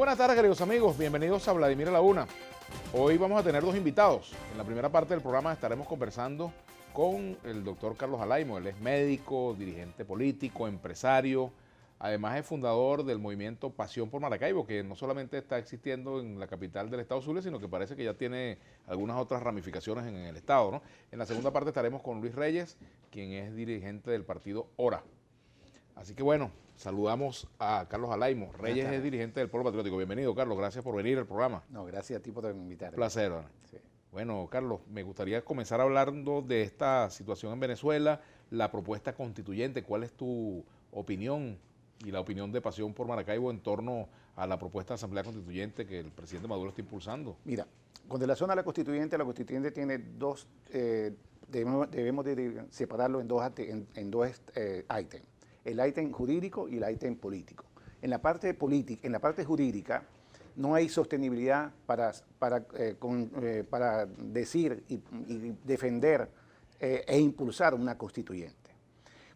buenas tardes, queridos amigos. Bienvenidos a Vladimir a la Una. Hoy vamos a tener dos invitados. En la primera parte del programa estaremos conversando con el doctor Carlos Alaimo. Él es médico, dirigente político, empresario. Además es fundador del movimiento Pasión por Maracaibo, que no solamente está existiendo en la capital del estado Zulia, sino que parece que ya tiene algunas otras ramificaciones en el estado, ¿no? En la segunda parte estaremos con Luis Reyes, quien es dirigente del partido Hora. Así que bueno, saludamos a Carlos Alaimo. Reyes es dirigente del Polo Patriótico. Bienvenido, Carlos. Gracias por venir al programa. No, gracias a ti por invitarme. Un placer. Sí. Bueno, Carlos, me gustaría comenzar hablando de esta situación en Venezuela, la propuesta constituyente. ¿Cuál es tu opinión y la opinión de Pasión por Maracaibo en torno a la propuesta de Asamblea Constituyente que el presidente Maduro está impulsando? Mira, con relación a la constituyente tiene dos, debemos de separarlo en dos ítems. El ítem jurídico y el ítem político. En la parte política, en la parte jurídica, no hay sostenibilidad para decir y defender e impulsar una constituyente.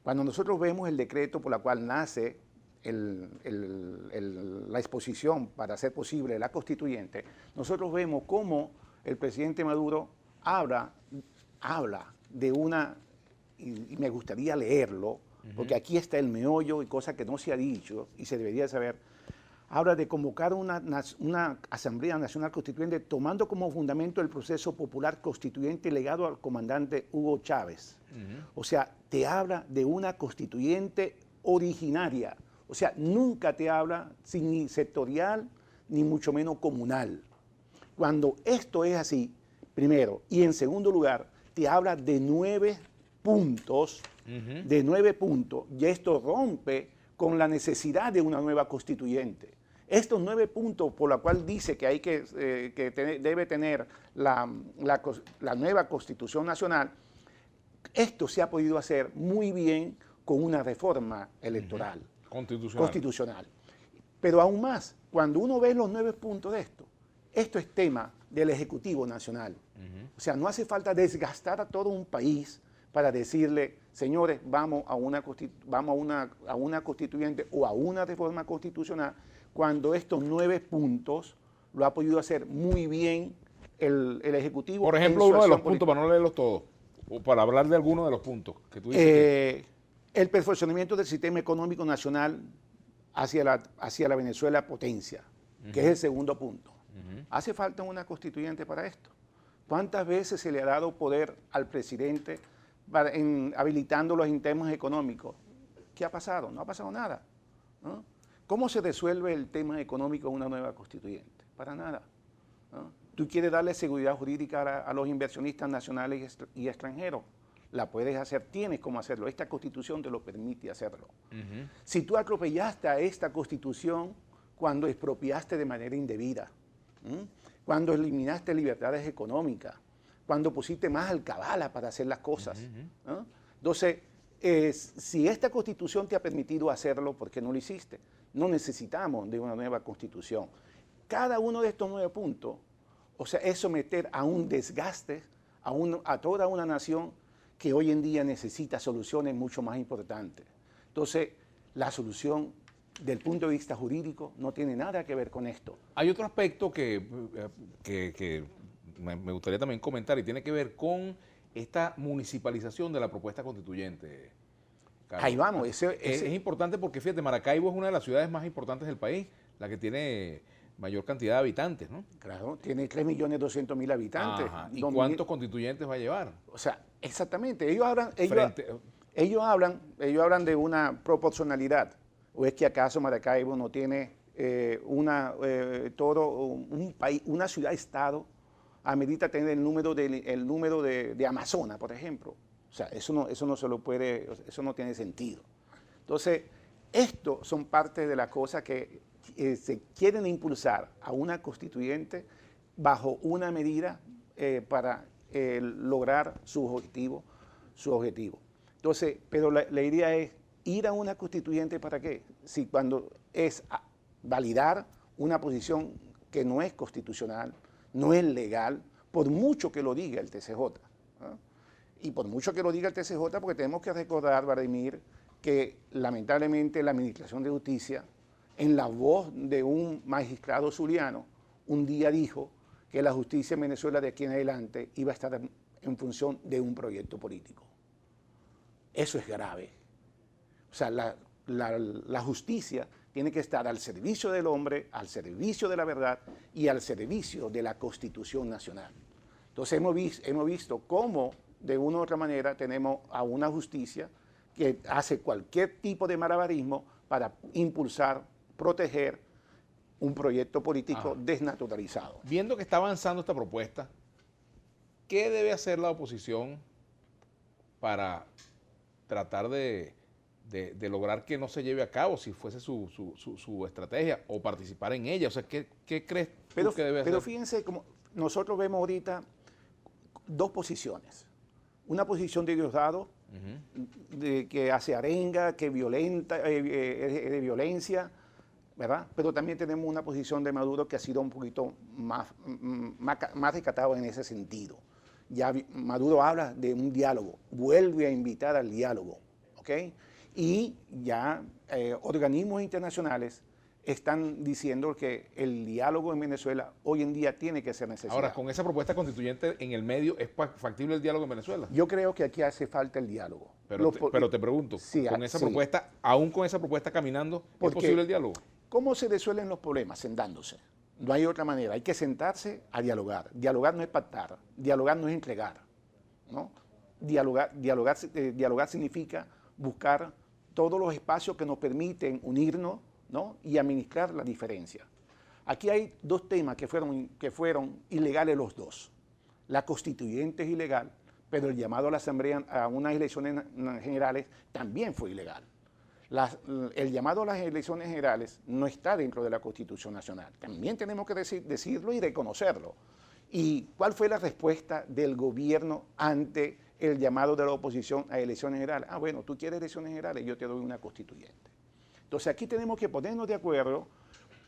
Cuando nosotros vemos el decreto por la cual nace la exposición para hacer posible la constituyente, nosotros vemos cómo el presidente Maduro habla de una, y me gustaría leerlo, porque aquí está el meollo y cosa que no se ha dicho y se debería saber. Habla de convocar una Asamblea Nacional Constituyente tomando como fundamento el proceso popular constituyente legado al comandante Hugo Chávez. O sea, te habla de una constituyente originaria. O sea, nunca te habla ni sectorial ni mucho menos comunal. Cuando esto es así, primero, y en segundo lugar, te habla de 9 puntos, y esto rompe con la necesidad de una nueva constituyente. Estos 9 puntos por los cuales dice que hay debe tener la nueva Constitución Nacional, esto se ha podido hacer muy bien con una reforma electoral. Constitucional. Pero aún más, cuando uno ve los 9 puntos de esto es tema del Ejecutivo Nacional. O sea, no hace falta desgastar a todo un país para decirle, señores, vamos a una constituyente o a una reforma constitucional, cuando estos 9 puntos lo ha podido hacer muy bien el Ejecutivo. Por ejemplo, uno de los puntos, para no leerlos todos, o para hablar de alguno de los puntos que tú dices. El perfeccionamiento del sistema económico nacional hacia la Venezuela potencia, que es el segundo punto. ¿Hace falta una constituyente para esto? ¿Cuántas veces se le ha dado poder al presidente habilitándolo en temas económicos? ¿Qué ha pasado? No ha pasado nada, ¿no? ¿Cómo se resuelve el tema económico en una nueva constituyente? Para nada, ¿no? Tú quieres darle seguridad jurídica a los inversionistas nacionales y extranjeros. La puedes hacer, tienes cómo hacerlo. Esta constitución te lo permite hacerlo. Si tú atropellaste a esta constitución cuando expropiaste de manera indebida, cuando eliminaste libertades económicas, cuando pusiste más alcabala para hacer las cosas, ¿no? Entonces, si esta constitución te ha permitido hacerlo, ¿por qué no lo hiciste? No necesitamos de una nueva constitución. Cada uno de estos 9 puntos, o sea, es someter a un desgaste a toda una nación que hoy en día necesita soluciones mucho más importantes. Entonces, la solución del punto de vista jurídico no tiene nada que ver con esto. Hay otro aspecto que me gustaría también comentar y tiene que ver con esta municipalización de la propuesta constituyente. Carlos. Ahí vamos. Es importante porque, fíjate, Maracaibo es una de las ciudades más importantes del país, la que tiene mayor cantidad de habitantes, ¿no? Claro, tiene 3.200.000 habitantes. Ajá. ¿Y cuántos constituyentes va a llevar? O sea, exactamente. Ellos hablan de una proporcionalidad. ¿O es que acaso Maracaibo no tiene un país, una ciudad-estado amerita tener el número de Amazonas, por ejemplo? O sea, eso no se lo puede, eso no tiene sentido. Entonces, esto son parte de las cosas que se quieren impulsar a una constituyente bajo una medida para lograr su objetivo. Entonces, pero la idea es ir a una constituyente ¿para qué? Si cuando es validar una posición que no es constitucional, no es legal, por mucho que lo diga el TCJ, ¿no? Y por mucho que lo diga el TCJ, porque tenemos que recordar, Vladimir, que lamentablemente la Administración de Justicia en la voz de un magistrado zuliano, un día dijo que la justicia en Venezuela de aquí en adelante iba a estar en función de un proyecto político. Eso es grave. O sea, la justicia tiene que estar al servicio del hombre, al servicio de la verdad y al servicio de la Constitución Nacional. Entonces hemos visto cómo, de una u otra manera, tenemos a una justicia que hace cualquier tipo de malabarismo para impulsar, proteger un proyecto político desnaturalizado. Viendo que está avanzando esta propuesta, ¿qué debe hacer la oposición para tratar de lograr que no se lleve a cabo, si fuese su estrategia, o participar en ella? O sea, ¿qué crees tú que debe hacer? Pero fíjense, como nosotros vemos ahorita dos posiciones. Una posición de Diosdado, que hace arenga, que violenta, de violencia, ¿verdad? Pero también tenemos una posición de Maduro que ha sido un poquito más recatado en ese sentido. Ya Maduro habla de un diálogo, vuelve a invitar al diálogo, ¿ok? Y ya organismos internacionales están diciendo que el diálogo en Venezuela hoy en día tiene que ser necesario. Ahora, con esa propuesta constituyente en el medio, ¿es factible el diálogo en Venezuela? Yo creo que aquí hace falta el diálogo. Pero te pregunto, sí, con esa propuesta, aún con esa propuesta caminando, ¿es posible el diálogo? ¿Cómo se resuelven los problemas? Sentándose. No hay otra manera. Hay que sentarse a dialogar. Dialogar no es pactar. Dialogar no es entregar, ¿no? Dialogar significa buscar todos los espacios que nos permiten unirnos, ¿no? Y administrar la diferencia. Aquí hay dos temas que fueron ilegales los dos. La constituyente es ilegal, pero el llamado a la asamblea a unas elecciones generales también fue ilegal. El llamado a las elecciones generales no está dentro de la Constitución Nacional. También tenemos que decirlo y reconocerlo. ¿Y cuál fue la respuesta del gobierno ante el llamado de la oposición a elecciones generales? Ah, bueno, tú quieres elecciones generales, yo te doy una constituyente. Entonces aquí tenemos que ponernos de acuerdo,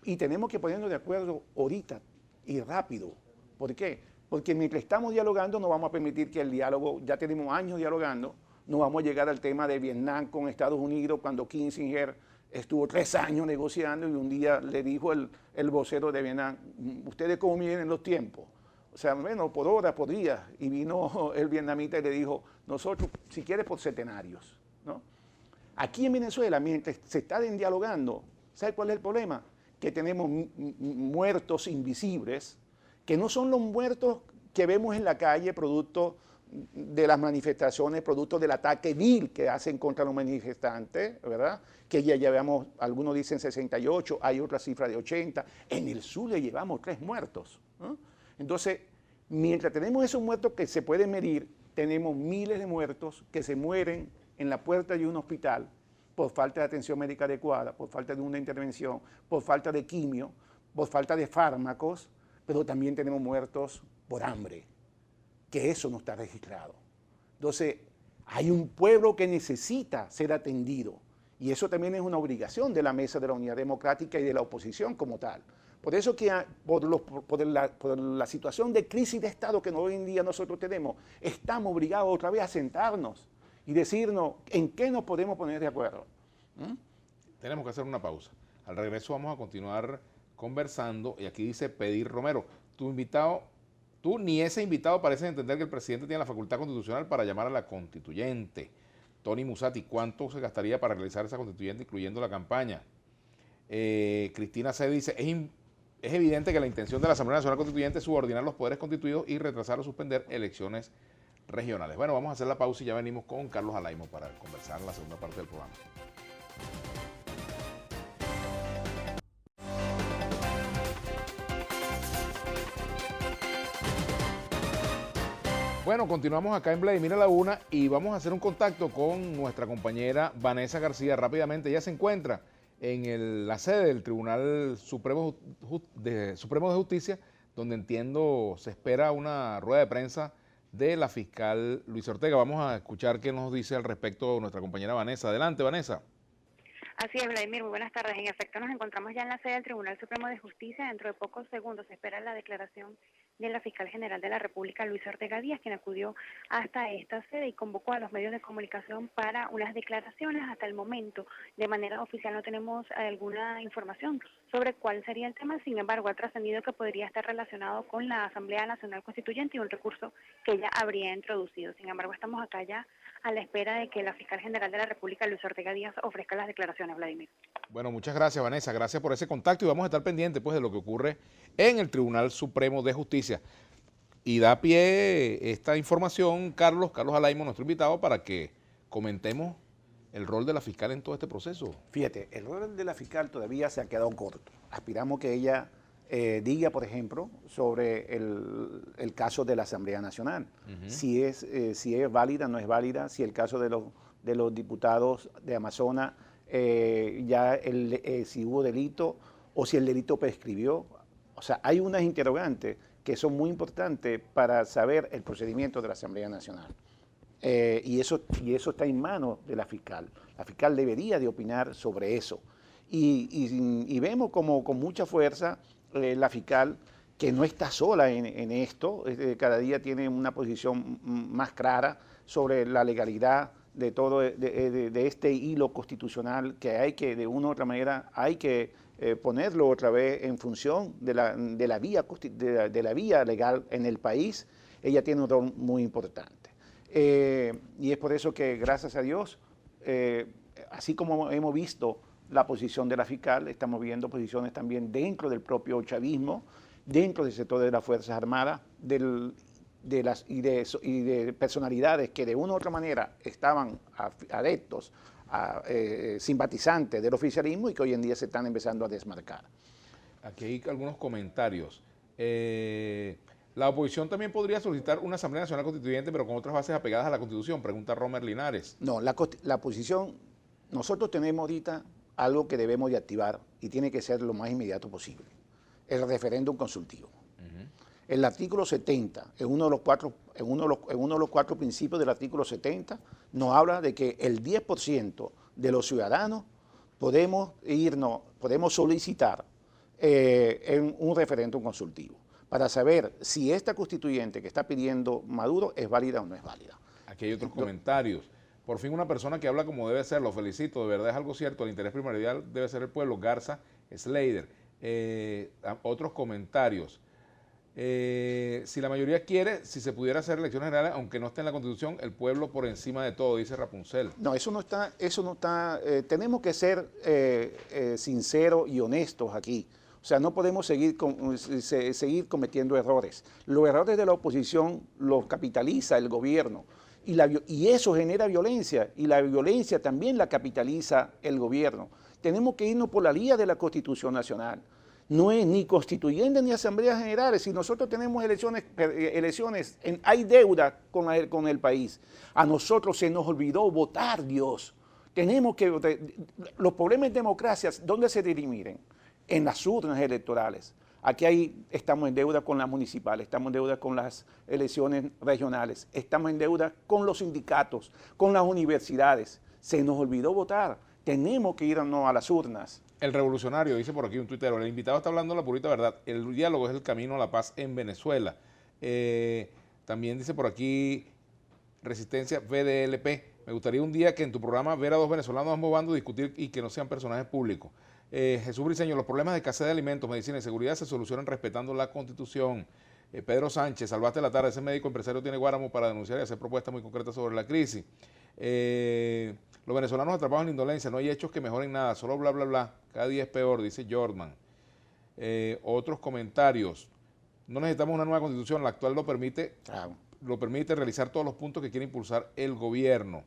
y tenemos que ponernos de acuerdo ahorita y rápido. ¿Por qué? Porque mientras estamos dialogando no vamos a permitir que el diálogo, ya tenemos años dialogando, no vamos a llegar al tema de Vietnam con Estados Unidos cuando Kissinger estuvo 3 años negociando y un día le dijo el vocero de Vietnam, ¿ustedes cómo miden los tiempos? O sea, bueno, por horas, por días. Y vino el vietnamita y le dijo, nosotros, si quieres, por centenarios, ¿no? Aquí en Venezuela, mientras se está dialogando, ¿sabe cuál es el problema? Que tenemos muertos invisibles, que no son los muertos que vemos en la calle producto de las manifestaciones, producto del ataque vil que hacen contra los manifestantes, ¿verdad? Que ya llevamos, algunos dicen 68, hay otra cifra de 80. En el sur le llevamos 3 muertos, ¿no? Entonces, mientras tenemos esos muertos que se pueden medir, tenemos miles de muertos que se mueren en la puerta de un hospital por falta de atención médica adecuada, por falta de una intervención, por falta de quimio, por falta de fármacos, pero también tenemos muertos por hambre, que eso no está registrado. Entonces, hay un pueblo que necesita ser atendido, y eso también es una obligación de la Mesa de la Unidad Democrática y de la oposición como tal. Por eso que por la situación de crisis de Estado que hoy en día nosotros tenemos, estamos obligados otra vez a sentarnos y decirnos en qué nos podemos poner de acuerdo. Tenemos que hacer una pausa. Al regreso vamos a continuar conversando, y aquí dice Pedir Romero, tu invitado, tú ni ese invitado pareces entender que el presidente tiene la facultad constitucional para llamar a la constituyente. Tony Musati, ¿cuánto se gastaría para realizar esa constituyente, incluyendo la campaña? Cristina C. dice, es evidente que la intención de la Asamblea Nacional Constituyente es subordinar los poderes constituidos y retrasar o suspender elecciones regionales. Bueno, vamos a hacer la pausa y ya venimos con Carlos Alaimo para conversar en la segunda parte del programa. Bueno, continuamos acá en Vladimir a la Una y vamos a hacer un contacto con nuestra compañera Vanessa García rápidamente. Ella se encuentra en la sede del Tribunal Supremo de Justicia, donde entiendo se espera una rueda de prensa de la fiscal Luis Ortega. Vamos a escuchar qué nos dice al respecto nuestra compañera Vanessa. Adelante, Vanessa. Así es, Vladimir, muy buenas tardes. En efecto, nos encontramos ya en la sede del Tribunal Supremo de Justicia. Dentro de pocos segundos se espera la declaración de la fiscal general de la República, Luis Ortega Díaz, quien acudió hasta esta sede y convocó a los medios de comunicación para unas declaraciones. Hasta el momento, de manera oficial, no tenemos alguna información sobre cuál sería el tema. Sin embargo, ha trascendido que podría estar relacionado con la Asamblea Nacional Constituyente y un recurso que ella habría introducido. Sin embargo, estamos acá ya a la espera de que la fiscal general de la República, Luis Ortega Díaz, ofrezca las declaraciones, Vladimir. Bueno, muchas gracias, Vanessa. Gracias por ese contacto y vamos a estar pendientes pues, de lo que ocurre en el Tribunal Supremo de Justicia. Y da pie esta información, Carlos Alaimo, nuestro invitado, para que comentemos el rol de la fiscal en todo este proceso. Fíjate, el rol de la fiscal todavía se ha quedado corto. Aspiramos que ella diga, por ejemplo, sobre el caso de la Asamblea Nacional. Si es válida, no es válida, si el caso de los diputados de Amazonas, si hubo delito o si el delito prescribió. O sea, hay unas interrogantes que son muy importantes para saber el procedimiento de la Asamblea Nacional. Y eso está en manos de la fiscal. La fiscal debería de opinar sobre eso. Y vemos como con mucha fuerza la fiscal, que no está sola en esto, cada día tiene una posición más clara sobre la legalidad de todo de este hilo constitucional que hay que, de una u otra manera, hay que ponerlo otra vez en función de la vía legal en el país. Ella tiene un rol muy importante. Y es por eso que, gracias a Dios, así como hemos visto la posición de la fiscal, estamos viendo posiciones también dentro del propio chavismo, dentro del sector de las Fuerzas Armadas, y de personalidades que de una u otra manera estaban adeptos, simpatizantes del oficialismo y que hoy en día se están empezando a desmarcar. Aquí hay algunos comentarios. La oposición también podría solicitar una Asamblea Nacional Constituyente, pero con otras bases apegadas a la Constitución, pregunta Romer Linares. No, la oposición, nosotros tenemos ahorita algo que debemos de activar y tiene que ser lo más inmediato posible, el referéndum consultivo. El artículo 70, en uno de los cuatro principios del artículo 70, nos habla de que el 10% de los ciudadanos podemos solicitar en un referéndum consultivo para saber si esta constituyente que está pidiendo Maduro es válida o no es válida. Aquí hay otros comentarios. Por fin una persona que habla como debe ser, lo felicito, de verdad es algo cierto, el interés primordial debe ser el pueblo. Garza Slater. Otros comentarios. Si la mayoría quiere, si se pudiera hacer elecciones generales, aunque no esté en la Constitución, el pueblo por encima de todo, dice Rapunzel. No, eso no está, tenemos que ser sinceros y honestos aquí. O sea, no podemos seguir cometiendo errores. Los errores de la oposición los capitaliza el gobierno y eso genera violencia, y la violencia también la capitaliza el gobierno. Tenemos que irnos por la vía de la Constitución Nacional. No es ni constituyente ni asambleas generales. Si nosotros tenemos elecciones, hay deuda con el país. A nosotros se nos olvidó votar, Dios. Tenemos que votar. Los problemas de democracia, ¿dónde se dirimen? En las urnas electorales. Aquí estamos en deuda con las municipales, estamos en deuda con las elecciones regionales, estamos en deuda con los sindicatos, con las universidades. Se nos olvidó votar. Tenemos que irnos a las urnas. El revolucionario, dice por aquí un tuitero, el invitado está hablando la purita verdad, el diálogo es el camino a la paz en Venezuela. También dice por aquí, Resistencia VDLP, me gustaría un día que en tu programa ver a dos venezolanos ambos bandos discutir y que no sean personajes públicos. Jesús Briceño, los problemas de escasez de alimentos, medicina y seguridad se solucionan respetando la Constitución. Pedro Sánchez, salvaste la tarde, ese médico empresario tiene Guáramo para denunciar y hacer propuestas muy concretas sobre la crisis. Los venezolanos atrapados en la indolencia, no hay hechos que mejoren nada, solo bla, bla, bla. Cada día es peor, dice Jordan. Otros comentarios. No necesitamos una nueva constitución, la actual lo permite realizar todos los puntos que quiere impulsar el gobierno.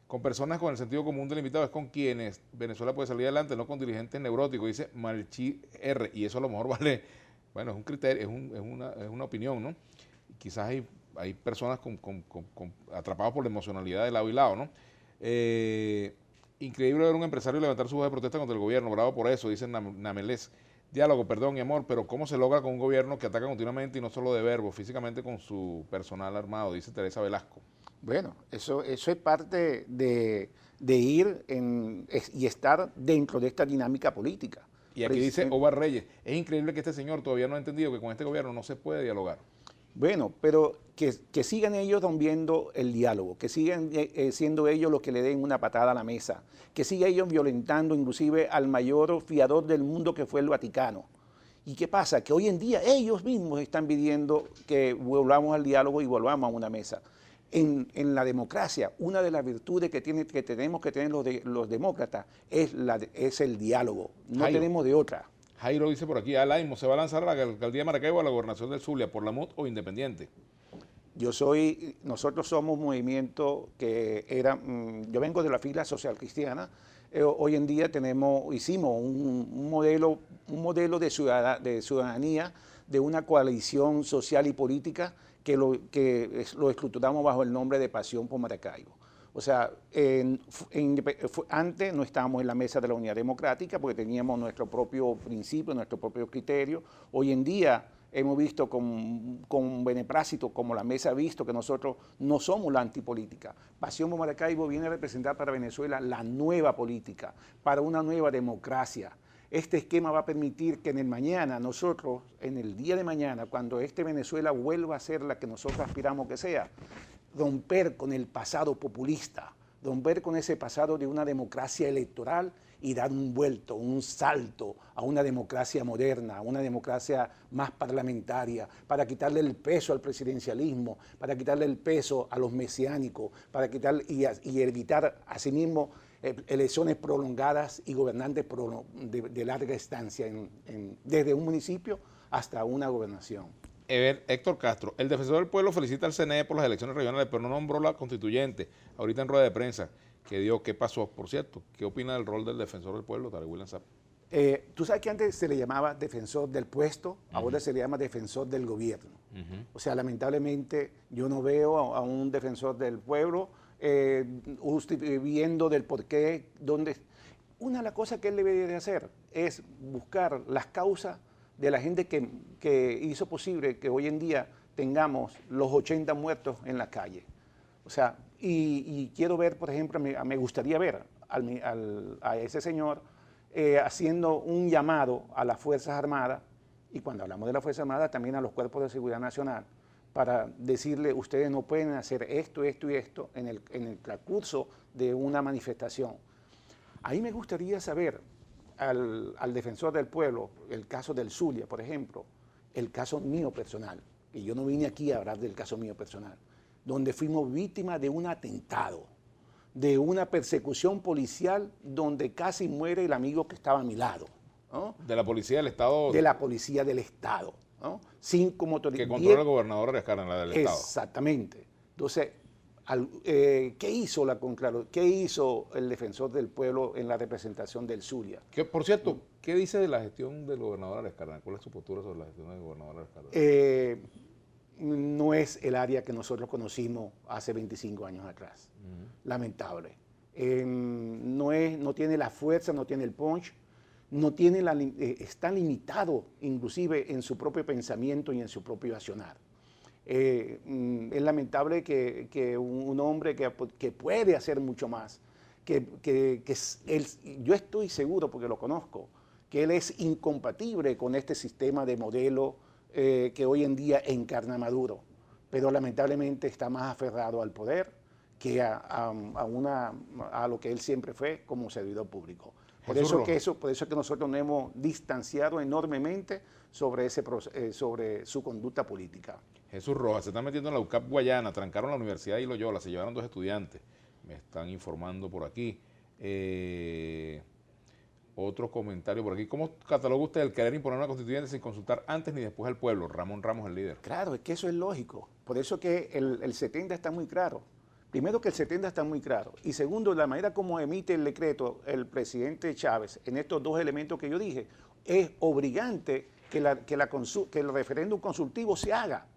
Con personas con el sentido común delimitado es con quienes Venezuela puede salir adelante, no con dirigentes neuróticos, dice Malchi R. Y eso a lo mejor vale, bueno, es un criterio, es una opinión, ¿no? Quizás hay personas atrapadas por la emocionalidad de lado y lado, ¿no? Increíble ver a un empresario levantar su voz de protesta contra el gobierno, bravo por eso, dice Namelés. Diálogo, perdón y amor, pero ¿cómo se logra con un gobierno que ataca continuamente y no solo de verbo, físicamente con su personal armado? Dice Teresa Velasco. Bueno, eso es parte de ir y estar dentro de esta dinámica política. Y aquí dice Ovar Reyes, es increíble que este señor todavía no ha entendido que con este gobierno no se puede dialogar. Bueno, pero que sigan ellos rompiendo el diálogo, que sigan siendo ellos los que le den una patada a la mesa, que sigan ellos violentando inclusive al mayor fiador del mundo que fue el Vaticano. ¿Y qué pasa? Que hoy en día ellos mismos están pidiendo que volvamos al diálogo y volvamos a una mesa. En la democracia, una de las virtudes que tenemos que tener los demócratas es el diálogo. No tenemos de otra. Jairo dice por aquí, Alaimo, ¿se va a lanzar a la alcaldía de Maracaibo o a la gobernación del Zulia por la MUD o independiente? Nosotros somos un movimiento que yo vengo de la fila social cristiana. Hoy en día hicimos un modelo de ciudadanía, de una coalición social y política que lo estructuramos bajo el nombre de Pasión por Maracaibo. O sea, antes no estábamos en la mesa de la unidad democrática porque teníamos nuestro propio principio, nuestro propio criterio. Hoy en día hemos visto con beneplácito, como la mesa ha visto, que nosotros no somos la antipolítica. Pasión por Maracaibo viene a representar para Venezuela la nueva política, para una nueva democracia. Este esquema va a permitir que en el día de mañana, cuando Venezuela vuelva a ser la que nosotros aspiramos que sea, romper con el pasado populista, romper con ese pasado de una democracia electoral y dar un salto a una democracia moderna, a una democracia más parlamentaria, para quitarle el peso al presidencialismo, para quitarle el peso a los mesiánicos, para quitar y evitar asimismo elecciones prolongadas y gobernantes de larga estancia desde un municipio hasta una gobernación. Héctor Castro, el defensor del pueblo felicita al CNE por las elecciones regionales, pero no nombró la constituyente. Ahorita en rueda de prensa, ¿qué pasó? Por cierto, ¿qué opina del rol del defensor del pueblo, Tarek William Saab? Tú sabes que antes se le llamaba defensor del puesto, ahora se le llama defensor del gobierno. O sea, lamentablemente yo no veo a un defensor del pueblo viendo del por qué, dónde. Una de las cosas que él debe de hacer es buscar las causas de la gente que hizo posible que hoy en día tengamos los 80 muertos en la calle. O sea, y quiero ver, por ejemplo, me gustaría ver a ese señor haciendo un llamado a las Fuerzas Armadas, y cuando hablamos de las Fuerzas Armadas, también a los cuerpos de seguridad nacional, para decirle, ustedes no pueden hacer esto, esto y esto en el transcurso de una manifestación. Ahí me gustaría saber al defensor del pueblo, el caso del Zulia, por ejemplo, el caso mío personal, que yo no vine aquí a hablar del caso mío personal, donde fuimos víctimas de un atentado, de una persecución policial donde casi muere el amigo que estaba a mi lado, ¿no? De la policía del Estado. De la policía del Estado, ¿no? Que controla el gobernador Arias Carden, la del Estado. Exactamente. Entonces, ¿qué hizo el defensor del pueblo en la representación del Zulia? Por cierto, ¿qué dice de la gestión del gobernador Arias Carden? ¿Cuál es su postura sobre la gestión del gobernador Arias Carden? No es el área que nosotros conocimos hace 25 años atrás. Lamentable. No tiene la fuerza, no tiene el punch, está limitado inclusive en su propio pensamiento y en su propio accionar. Es lamentable que un hombre que puede hacer mucho más, yo estoy seguro, porque lo conozco, que él es incompatible con este sistema de modelo que hoy en día encarna Maduro, pero lamentablemente está más aferrado al poder que a lo que él siempre fue como servidor público. Por eso es que nosotros nos hemos distanciado enormemente sobre su conducta política. Jesús Rojas, se están metiendo en la UCAP Guayana, trancaron la Universidad de Loyola, se llevaron 2 estudiantes, me están informando por aquí. Otro comentario por aquí, ¿cómo cataloga usted el querer imponer una constituyente sin consultar antes ni después al pueblo? Ramón Ramos, el líder. Claro, es que eso es lógico, por eso que el 70 está muy claro. Primero, que el 70 está muy claro, y segundo, la manera como emite el decreto el presidente Chávez en estos 2 elementos que yo dije, es obligante que el referéndum consultivo se haga,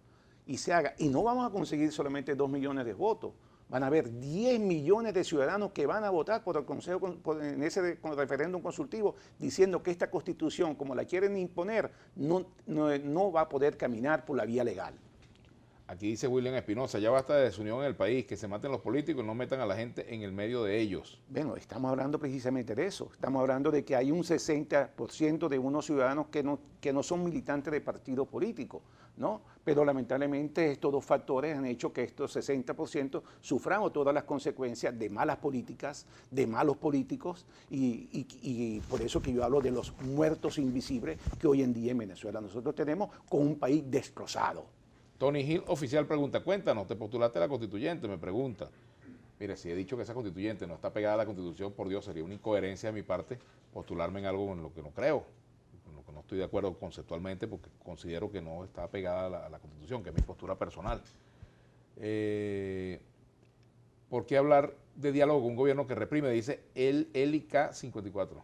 y no vamos a conseguir solamente 2 millones de votos, van a haber 10 millones de ciudadanos que van a votar por el en ese referéndum consultivo, diciendo que esta constitución, como la quieren imponer, no va a poder caminar por la vía legal. Aquí dice William Espinosa, ya basta de desunión en el país, que se maten los políticos y no metan a la gente en el medio de ellos. Bueno, estamos hablando precisamente de eso. Estamos hablando de que hay un 60% de unos ciudadanos que no son militantes de partidos políticos, ¿no? Pero lamentablemente estos dos factores han hecho que estos 60% suframos todas las consecuencias de malas políticas, de malos políticos, y por eso que yo hablo de los muertos invisibles que hoy en día en Venezuela nosotros tenemos con un país destrozado. Tony Hill Oficial pregunta, cuéntanos, ¿te postulaste a la constituyente? Me pregunta. Mire, si he dicho que esa constituyente no está pegada a la Constitución, por Dios, sería una incoherencia de mi parte postularme en algo en lo que no creo, en lo que no estoy de acuerdo conceptualmente, porque considero que no está pegada a la Constitución, que es mi postura personal. ¿Por qué hablar de diálogo con un gobierno que reprime? Dice el ELIK 54.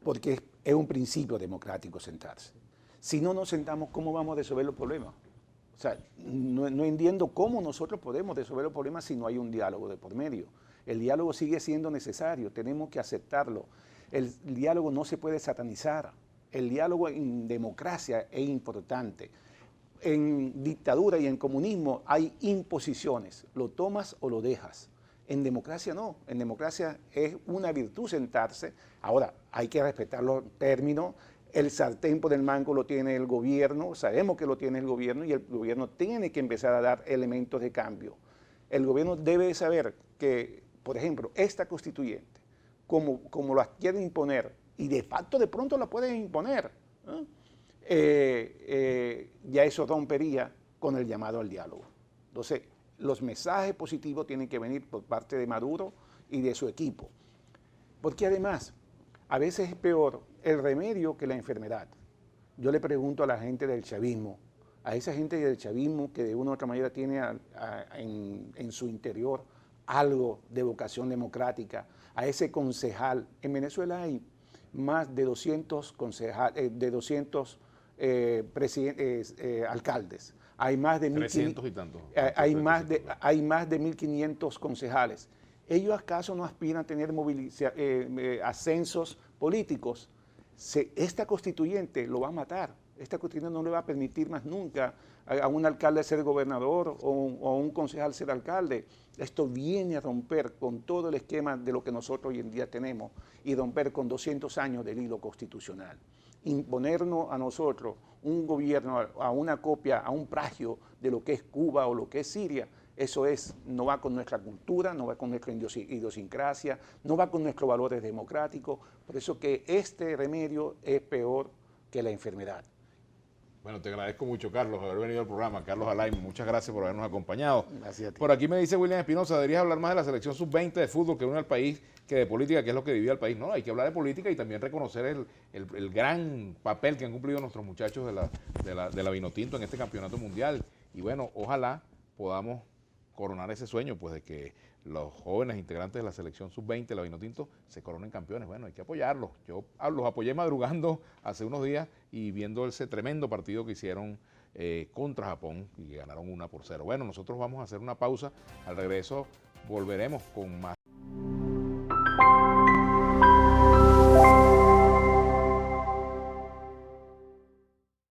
Porque es un principio democrático sentarse. Si no nos sentamos, ¿cómo vamos a resolver los problemas? O sea, no entiendo cómo nosotros podemos resolver los problemas si no hay un diálogo de por medio. El diálogo sigue siendo necesario, tenemos que aceptarlo. El diálogo no se puede satanizar. El diálogo en democracia es importante. En dictadura y en comunismo hay imposiciones, lo tomas o lo dejas. En democracia no, en democracia es una virtud sentarse. Ahora, hay que respetar los términos. El sartén por el mango lo tiene el gobierno, sabemos que lo tiene el gobierno y el gobierno tiene que empezar a dar elementos de cambio. El gobierno debe saber que, por ejemplo, esta constituyente, como la quieren imponer, y de facto de pronto la pueden imponer, ¿no? Ya eso rompería con el llamado al diálogo. Entonces, los mensajes positivos tienen que venir por parte de Maduro y de su equipo. Porque además, a veces es peor el remedio que la enfermedad. Yo le pregunto a la gente del chavismo, a esa gente del chavismo que de una u otra manera tiene en su interior algo de vocación democrática, a ese concejal. En Venezuela hay más de 200 alcaldes, hay más de 300 y tantos. Hay más de 1.500 concejales. ¿Ellos acaso no aspiran a tener ascensos políticos? Esta constituyente lo va a matar. Esta constituyente no le va a permitir más nunca a un alcalde ser gobernador o a un concejal ser alcalde. Esto viene a romper con todo el esquema de lo que nosotros hoy en día tenemos y romper con 200 años del hilo constitucional. Imponernos a nosotros un gobierno, a una copia, a un plagio de lo que es Cuba o lo que es Siria, eso no va con nuestra cultura, no va con nuestra idiosincrasia, no va con nuestros valores democráticos. Por eso que este remedio es peor que la enfermedad. Bueno, te agradezco mucho, Carlos, haber venido al programa. Carlos Alaime, muchas gracias por habernos acompañado. Gracias a ti. Por aquí me dice William Espinosa, deberías hablar más de la selección sub-20 de fútbol que une al país que de política, que es lo que vivía el país. No, hay que hablar de política y también reconocer el gran papel que han cumplido nuestros muchachos de la Vinotinto en este campeonato mundial. Y bueno, ojalá podamos coronar ese sueño, pues de que los jóvenes integrantes de la selección sub-20, la Vinotinto, se coronen campeones. Bueno, hay que apoyarlos. Yo los apoyé madrugando hace unos días y viendo ese tremendo partido que hicieron contra Japón y ganaron 1-0. Bueno, nosotros vamos a hacer una pausa. Al regreso volveremos con más.